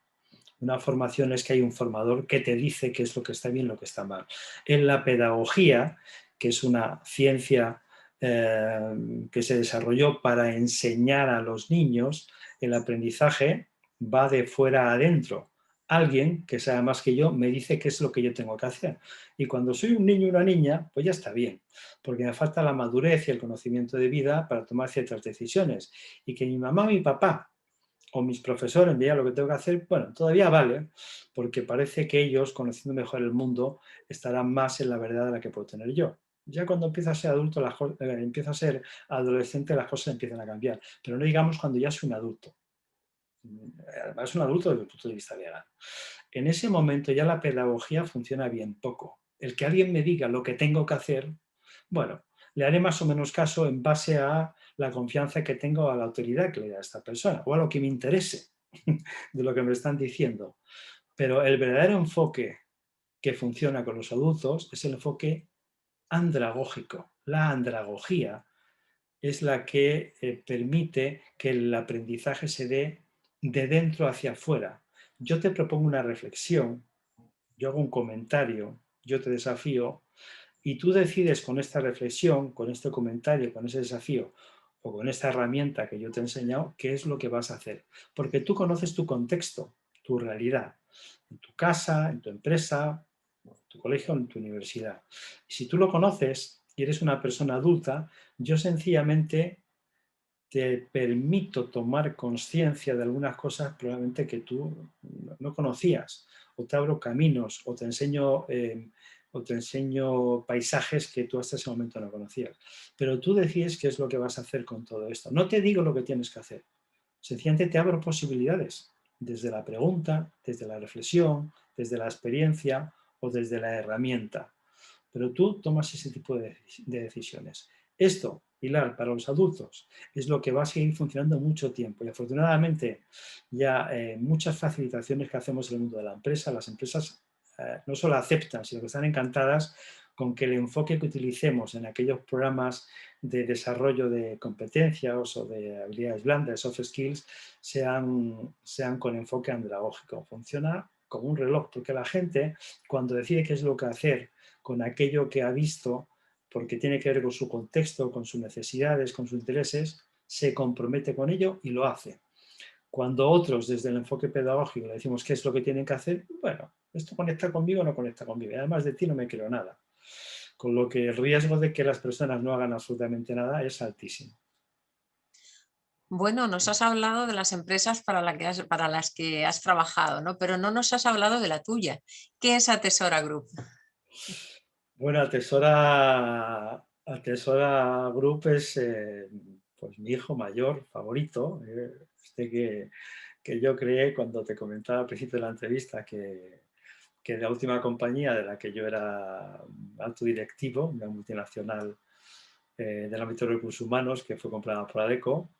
Una formación es que hay un formador que te dice qué es lo que está bien y lo que está mal. En la pedagogía, que es una ciencia que se desarrolló para enseñar a los niños, el aprendizaje va de fuera a adentro. Alguien que sabe más que yo me dice qué es lo que yo tengo que hacer. Y cuando soy un niño o una niña, pues ya está bien, porque me falta la madurez y el conocimiento de vida para tomar ciertas decisiones. Y que mi mamá o mi papá o mis profesores me digan lo que tengo que hacer, bueno, todavía vale, porque parece que ellos, conociendo mejor el mundo, estarán más en la verdad de la que puedo tener yo. Ya cuando empieza a ser adulto, empieza a ser adolescente, las cosas empiezan a cambiar. Pero no digamos cuando ya soy un adulto. Además, es un adulto desde el punto de vista legal. En ese momento ya la pedagogía funciona bien poco. El que alguien me diga lo que tengo que hacer, bueno, le haré más o menos caso en base a la confianza que tengo a la autoridad que le da a esta persona o a lo que me interese de lo que me están diciendo. Pero el verdadero enfoque que funciona con los adultos es el enfoque andragógico. La andragogía es la que permite que el aprendizaje se dé de dentro hacia afuera. Yo te propongo una reflexión, yo hago un comentario, yo te desafío y tú decides con esta reflexión, con este comentario, con ese desafío o con esta herramienta que yo te he enseñado, qué es lo que vas a hacer. Porque tú conoces tu contexto, tu realidad, en tu casa, en tu empresa, en tu colegio, en tu universidad. Y si tú lo conoces y eres una persona adulta, yo sencillamente te permito tomar conciencia de algunas cosas probablemente que tú no conocías, o te abro caminos, o te enseño paisajes que tú hasta ese momento no conocías. Pero tú decides qué es lo que vas a hacer con todo esto. No te digo lo que tienes que hacer, sencillamente te abro posibilidades, desde la pregunta, desde la reflexión, desde la experiencia o desde la herramienta. Pero tú tomas ese tipo de decisiones. Esto, Pilar, para los adultos, es lo que va a seguir funcionando mucho tiempo. Y afortunadamente, ya muchas facilitaciones que hacemos en el mundo de la empresa, las empresas no solo aceptan, sino que están encantadas con que el enfoque que utilicemos en aquellos programas de desarrollo de competencias o de habilidades blandas, soft skills, sean con enfoque andragógico. Funciona como un reloj, porque la gente, cuando decide qué es lo que hacer con aquello que ha visto, porque tiene que ver con su contexto, con sus necesidades, con sus intereses, se compromete con ello y lo hace. Cuando otros, desde el enfoque pedagógico, le decimos qué es lo que tienen que hacer, bueno, esto conecta conmigo o no conecta conmigo. Y además de ti no me creo nada. Con lo que el riesgo de que las personas no hagan absolutamente nada es altísimo. Bueno, nos has hablado de las empresas para las que has trabajado, ¿no? Pero no nos has hablado de la tuya. ¿Qué es Atesora Group? Bueno, Atesora Group es pues mi hijo mayor favorito, este que yo creé cuando te comentaba al principio de la entrevista que la última compañía de la que yo era alto directivo, una multinacional del ámbito de recursos humanos que fue comprada por Adecco,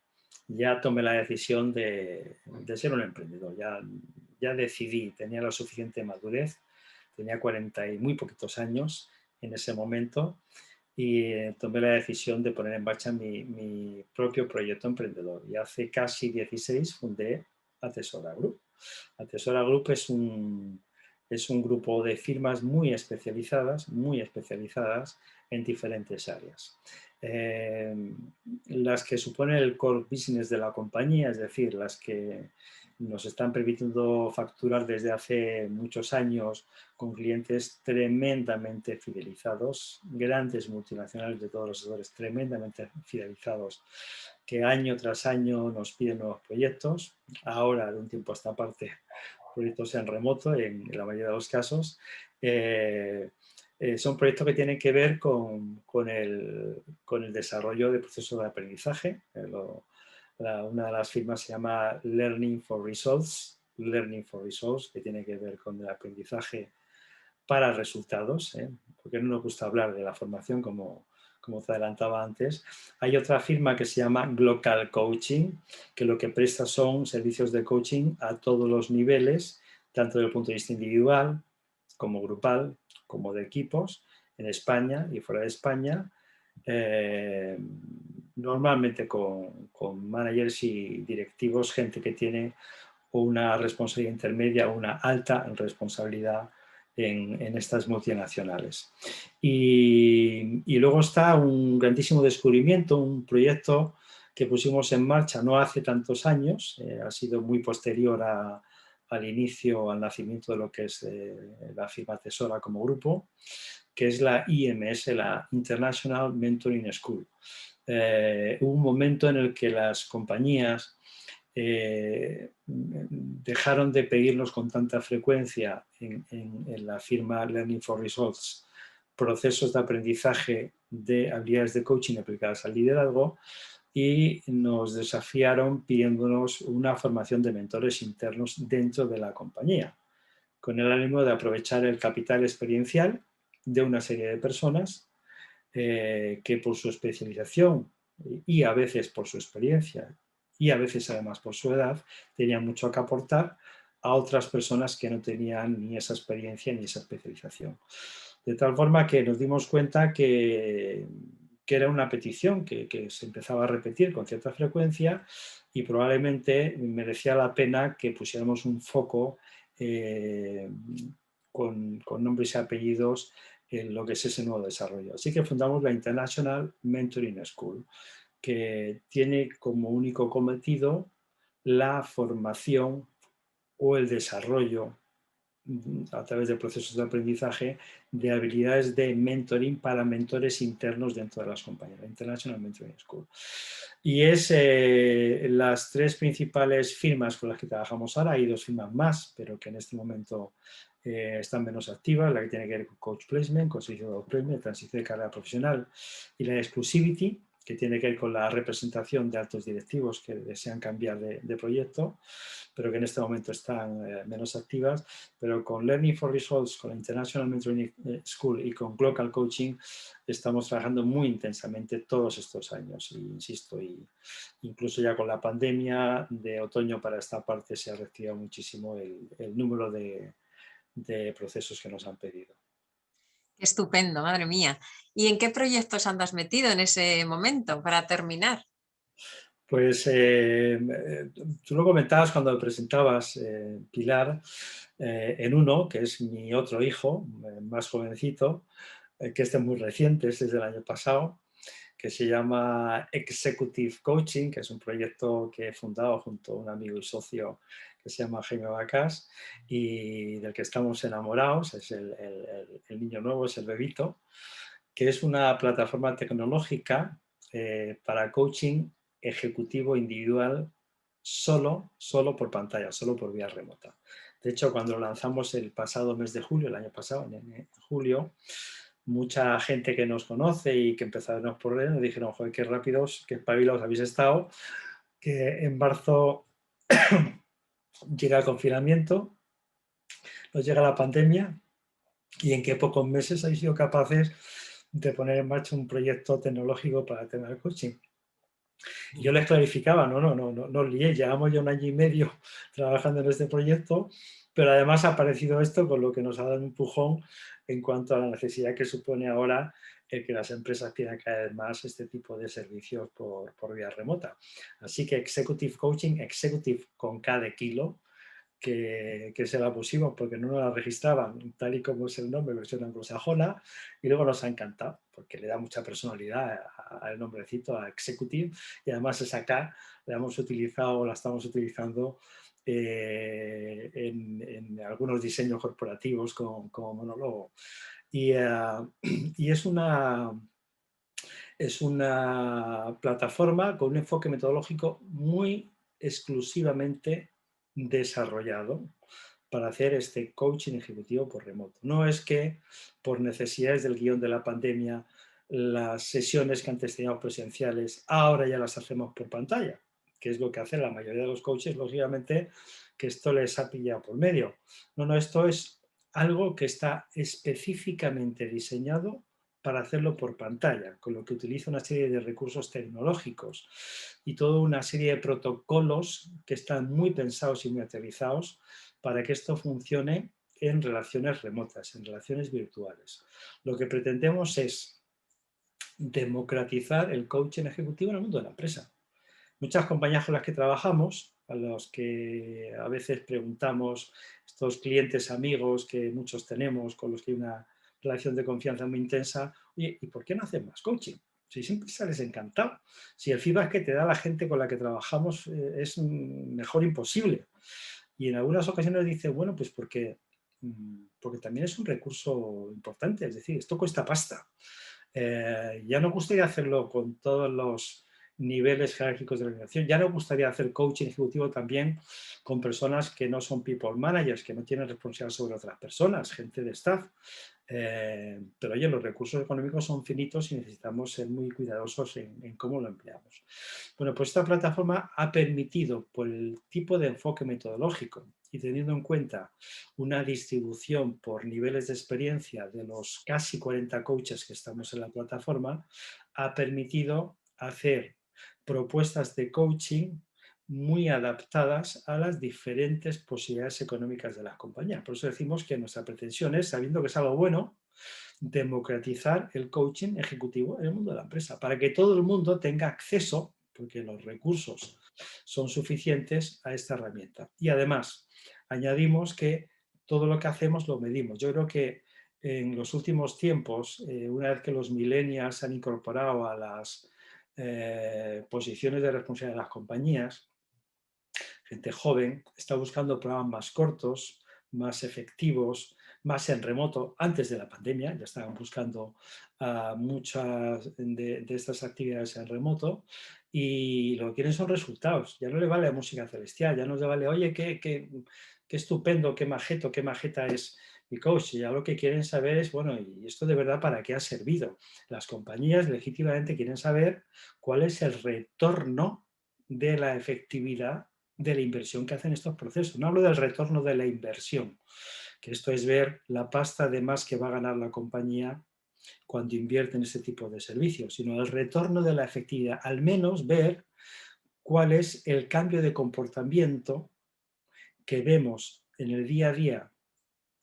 ya tomé la decisión de ser un emprendedor. Ya decidí, tenía la suficiente madurez, tenía 40 y muy poquitos años en ese momento y tomé la decisión de poner en marcha mi propio proyecto emprendedor. Y hace casi 16 fundé Atesora Group. Atesora Group es un grupo de firmas muy especializadas en diferentes áreas. Las que suponen el core business de la compañía, es decir, las que nos están permitiendo facturar desde hace muchos años con clientes tremendamente fidelizados, grandes multinacionales de todos los sectores tremendamente fidelizados, que año tras año nos piden nuevos proyectos. Ahora, de un tiempo a esta parte, proyectos en remoto en la mayoría de los casos. Son proyectos que tienen que ver con el desarrollo de procesos de aprendizaje. Una de las firmas se llama Learning for Results, que tiene que ver con el aprendizaje para resultados, porque no nos gusta hablar de la formación como te adelantaba antes. Hay otra firma que se llama Glocal Coaching, que lo que presta son servicios de coaching a todos los niveles, tanto desde el punto de vista individual, como grupal, como de equipos, en España y fuera de España, normalmente con managers y directivos, gente que tiene una responsabilidad intermedia o una alta responsabilidad en estas multinacionales. Y luego está un grandísimo descubrimiento, un proyecto que pusimos en marcha no hace tantos años, ha sido muy posterior al inicio, al nacimiento de lo que es la firma Atesora como grupo, que es la IMS, la International Mentoring School. Hubo un momento en el que las compañías dejaron de pedirnos con tanta frecuencia en la firma Learning for Results procesos de aprendizaje de habilidades de coaching aplicadas al liderazgo y nos desafiaron pidiéndonos una formación de mentores internos dentro de la compañía, con el ánimo de aprovechar el capital experiencial de una serie de personas que por su especialización y a veces por su experiencia y a veces además por su edad, tenían mucho que aportar a otras personas que no tenían ni esa experiencia ni esa especialización. De tal forma que nos dimos cuenta que era una petición que se empezaba a repetir con cierta frecuencia y probablemente merecía la pena que pusiéramos un foco con nombres y apellidos en lo que es ese nuevo desarrollo. Así que fundamos la International Mentoring School, que tiene como único cometido la formación o el desarrollo a través de procesos de aprendizaje de habilidades de mentoring para mentores internos dentro de las compañías, la International Mentoring School. Y es las tres principales firmas con las que trabajamos ahora, hay dos firmas más, pero que en este momento están menos activas, la que tiene que ver con Coach Placement, con servicio de Placement, transición de carrera profesional y la Exclusivity, que tiene que ver con la representación de altos directivos que desean cambiar de proyecto, pero que en este momento están menos activas, pero con Learning for Results, con la International Mentoring School y con Global Coaching estamos trabajando muy intensamente todos estos años, y insisto, incluso ya con la pandemia de otoño para esta parte se ha reactivado muchísimo el número de procesos que nos han pedido. Qué estupendo, madre mía. ¿Y en qué proyectos andas metido en ese momento para terminar? Pues tú lo comentabas cuando lo presentabas, Pilar, en uno, que es mi otro hijo, más jovencito, que este es muy reciente, este es del año pasado, que se llama Executive Coaching, que es un proyecto que he fundado junto a un amigo y socio que se llama Jaime Bacas y del que estamos enamorados, es el niño nuevo, es el bebito, que es una plataforma tecnológica para coaching ejecutivo individual solo por pantalla, solo por vía remota. De hecho, cuando lo lanzamos el pasado mes de julio, el año pasado, en julio, mucha gente que nos conoce y que empezaron por redes nos dijeron, joder, qué rápidos, qué espabilados habéis estado, que en marzo llega el confinamiento, nos llega la pandemia y en qué pocos meses habéis sido capaces de poner en marcha un proyecto tecnológico para el tema del coaching. Y yo les clarificaba, no liéis, llevamos ya 1 año y medio trabajando en este proyecto, pero además ha aparecido esto con lo que nos ha dado un empujón en cuanto a la necesidad que supone ahora que las empresas pidan cada vez más este tipo de servicios por vía remota. Así que Executive Coaching, Executive con K de kilo, que se la pusimos porque no nos la registraban, tal y como es el nombre, versión anglosajona, y luego nos ha encantado porque le da mucha personalidad al nombrecito, a Executive, y además esa K la hemos utilizado, la estamos utilizando en algunos diseños corporativos como monólogo. Y es una plataforma con un enfoque metodológico muy exclusivamente desarrollado para hacer este coaching ejecutivo por remoto. No es que por necesidades del guión de la pandemia las sesiones que antes teníamos presenciales ahora ya las hacemos por pantalla, que es lo que hacen la mayoría de los coaches, lógicamente que esto les ha pillado por medio. No, esto es algo que está específicamente diseñado para hacerlo por pantalla, con lo que utiliza una serie de recursos tecnológicos y toda una serie de protocolos que están muy pensados y muy aterrizados para que esto funcione en relaciones remotas, en relaciones virtuales. Lo que pretendemos es democratizar el coaching ejecutivo en el mundo de la empresa. Muchas compañías con las que trabajamos, a los que a veces preguntamos, estos clientes amigos que muchos tenemos, con los que hay una relación de confianza muy intensa, oye, ¿y por qué no hacen más coaching? Si siempre sales encantado, si el feedback que te da la gente con la que trabajamos es mejor imposible. Y en algunas ocasiones dice, bueno, pues porque también es un recurso importante, es decir, esto cuesta pasta. Ya nos gustaría hacerlo con todos los niveles jerárquicos de la organización. Ya nos gustaría hacer coaching ejecutivo también con personas que no son people managers, que no tienen responsabilidad sobre otras personas, gente de staff. Pero oye, los recursos económicos son finitos y necesitamos ser muy cuidadosos en cómo lo empleamos. Bueno, pues esta plataforma ha permitido, por el tipo de enfoque metodológico y teniendo en cuenta una distribución por niveles de experiencia de los casi 40 coaches que estamos en la plataforma, ha permitido hacer propuestas de coaching muy adaptadas a las diferentes posibilidades económicas de las compañías. Por eso decimos que nuestra pretensión es, sabiendo que es algo bueno, democratizar el coaching ejecutivo en el mundo de la empresa, para que todo el mundo tenga acceso, porque los recursos son suficientes, a esta herramienta. Y además, añadimos que todo lo que hacemos lo medimos. Yo creo que en los últimos tiempos, una vez que los millennials se han incorporado a las posiciones de responsabilidad de las compañías, gente joven está buscando programas más cortos, más efectivos, más en remoto. Antes de la pandemia ya estaban buscando muchas de estas actividades en remoto y lo que quieren son resultados. Ya no le vale la música celestial, ya no le vale, oye, qué estupendo, qué majeto, qué majeta es mi coach. Ya lo que quieren saber es, bueno, ¿y esto de verdad para qué ha servido? Las compañías legítimamente quieren saber cuál es el retorno de la efectividad de la inversión que hacen estos procesos. No hablo del retorno de la inversión, que esto es ver la pasta de más que va a ganar la compañía cuando invierte en ese tipo de servicios, sino el retorno de la efectividad, al menos ver cuál es el cambio de comportamiento que vemos en el día a día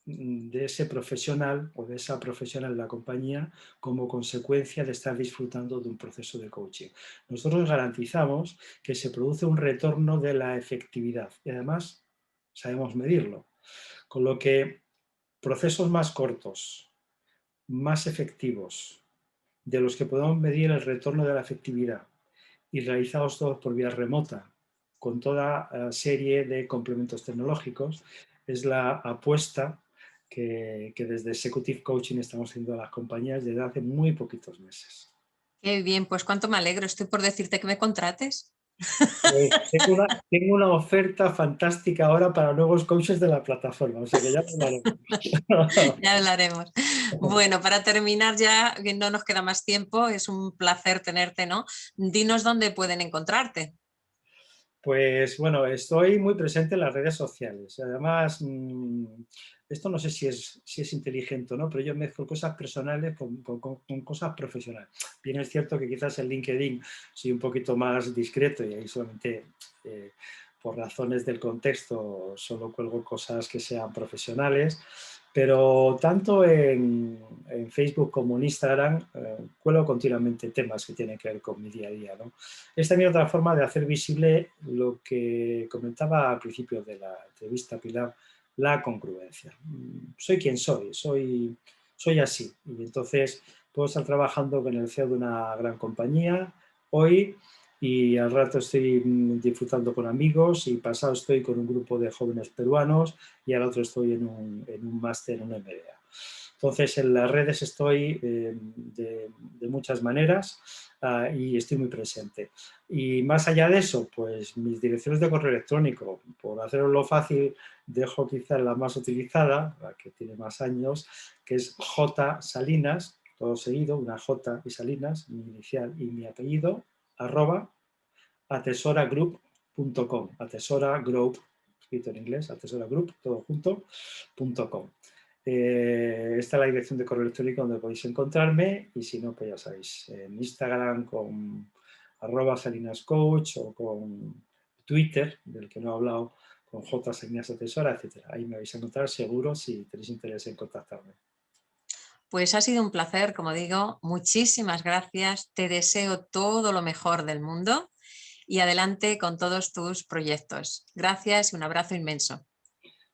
de ese profesional o de esa profesional de la compañía como consecuencia de estar disfrutando de un proceso de coaching. Nosotros garantizamos que se produce un retorno de la efectividad y además sabemos medirlo. Con lo que procesos más cortos, más efectivos, de los que podamos medir el retorno de la efectividad y realizados todos por vía remota, con toda serie de complementos tecnológicos, es la apuesta que desde Executive Coaching estamos haciendo a las compañías desde hace muy poquitos meses. Qué bien, pues cuánto me alegro. Estoy por decirte que me contrates. Pues tengo una oferta fantástica ahora para nuevos coaches de la plataforma, o sea que ya hablaremos. Ya hablaremos. Bueno, para terminar ya, que no nos queda más tiempo, es un placer tenerte, ¿no? Dinos dónde pueden encontrarte. Pues bueno, estoy muy presente en las redes sociales. Además, esto no sé si es inteligente o no, pero yo mezclo cosas personales con cosas profesionales. Bien es cierto que quizás en LinkedIn soy un poquito más discreto y ahí solamente por razones del contexto solo cuelgo cosas que sean profesionales, pero tanto en Facebook como en Instagram cuelgo continuamente temas que tienen que ver con mi día a día, ¿no? Es también otra forma de hacer visible lo que comentaba al principio de la entrevista, Pilar, la congruencia. Soy quien soy así. Y entonces puedo estar trabajando con el CEO de una gran compañía hoy y al rato estoy disfrutando con amigos y pasado estoy con un grupo de jóvenes peruanos y al otro estoy en un máster, en un MBA. Entonces, en las redes estoy de muchas maneras y estoy muy presente. Y más allá de eso, pues mis direcciones de correo electrónico, por hacerlo fácil, dejo quizá la más utilizada, la que tiene más años, que es J Salinas, todo seguido, una J y Salinas, mi inicial y mi apellido, @ atesoragroup.com, atesora group, escrito en inglés, atesora group, todo junto, .com. Esta es la dirección de correo electrónico donde podéis encontrarme y si no, pues ya sabéis, en Instagram con @salinascoach o con Twitter, del que no he hablado, con J. Salinas Atesora, etc. Ahí me vais a encontrar seguro si tenéis interés en contactarme. Pues ha sido un placer, como digo, muchísimas gracias, te deseo todo lo mejor del mundo y adelante con todos tus proyectos. Gracias y un abrazo inmenso.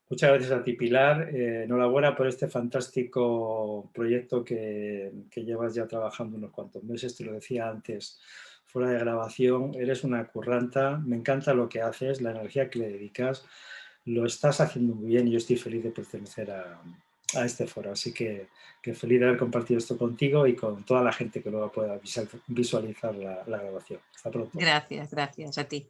Muchas gracias a ti, Pilar. Enhorabuena por este fantástico proyecto que llevas ya trabajando unos cuantos meses. Te lo decía antes, fuera de grabación. Eres una curranta. Me encanta lo que haces, la energía que le dedicas. Lo estás haciendo muy bien y yo estoy feliz de pertenecer a este foro. Así que feliz de haber compartido esto contigo y con toda la gente que luego pueda visualizar la grabación. Hasta pronto. Gracias, gracias a ti.